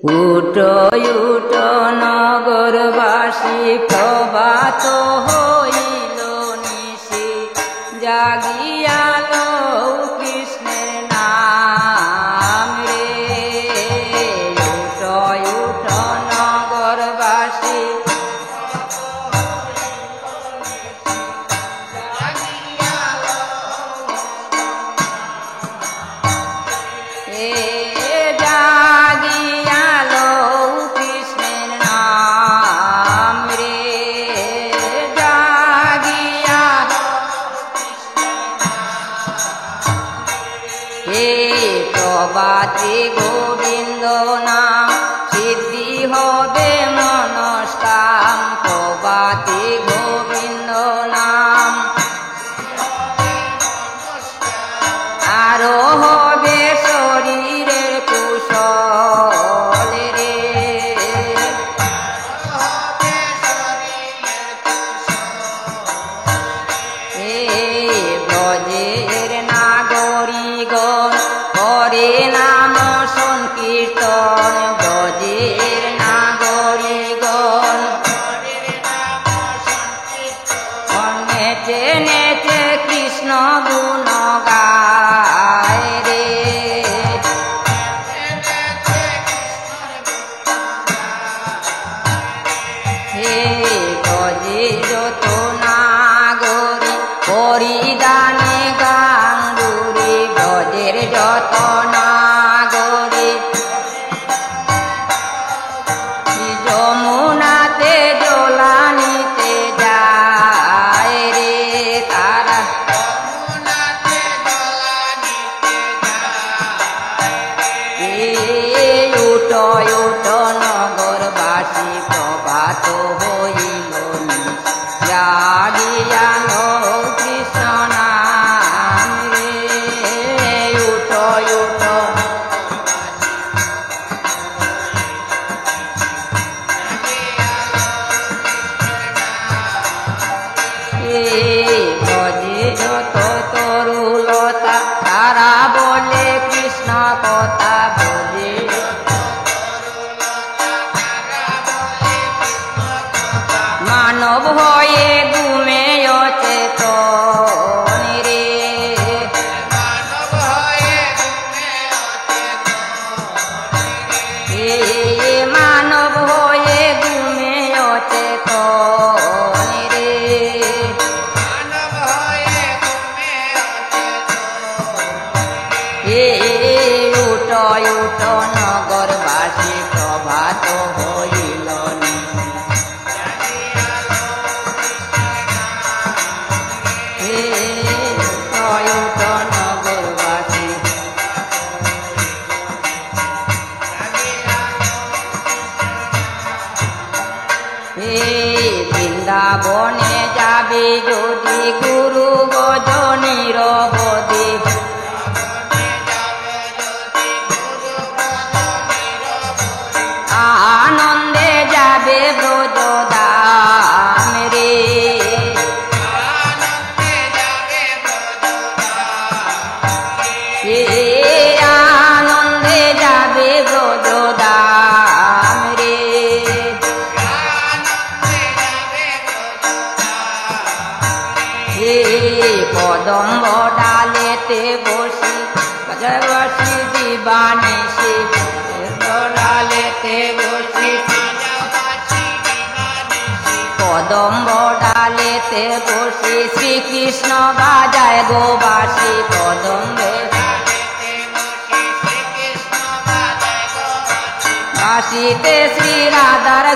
উঠো উঠো নগরবাসী, প্রভাত হইল নিশি, জাগিয়ালো কৃষ্ণের নাম রে। উঠো উঠো নগরবাসী, জাগিয়ালো কৃষ্ণের নাম রে, জাগিয়া হে প্রভাতী গোবিন্দ নাম, সিদ্ধি হবে মনস্কাম। প্রভাতী গোবিন্দ নাম, আরো হবে শরীরের কুশল রে। ব্রজের নাগরিগণ করে নাম সংকীর্তন, ব্রজের নাগরিগণ নেচে নেচে কৃষ্ণ গুণ গায় রে। হে ব্রজে যত নাগরী পরিধানে গাঙ্গুরি, ব্রজের যত নাগরী যমুনাতে জলানিতে যায় রে। তারা উঠো উঠো নগরবাসী, প্রভাত হইল জাগিয়ালো কৃষ্ণ নাম রে। উঠো উঠো ব্রজে যত তরুলতা, তারা বলে কৃষ্ণ কথা। ব্রজে মানব হয়ে ঘুমে অচেতন রে। মানব হয়ে ঘুমে অচেতন রে। উঠো উঠো নগরবাসী, প্রভাত হইল নিশি, উঠো উঠো নগরবাসী। বৃন্দাবনে যাবে যদি গুরু গজনীর অবধি, আনন্দে যাবে ব্রজধাম রে। আনন্দে যাবে ব্রজধাম রে। কদম্ব ডালেতে বসি বসি দিবানিশি, ডালেতে বসি কদম্ব ডালেতে বসি, শ্রীকৃষ্ণ বাজায় গোবাসী। কদম্বে বাসিতে শ্রী রাধার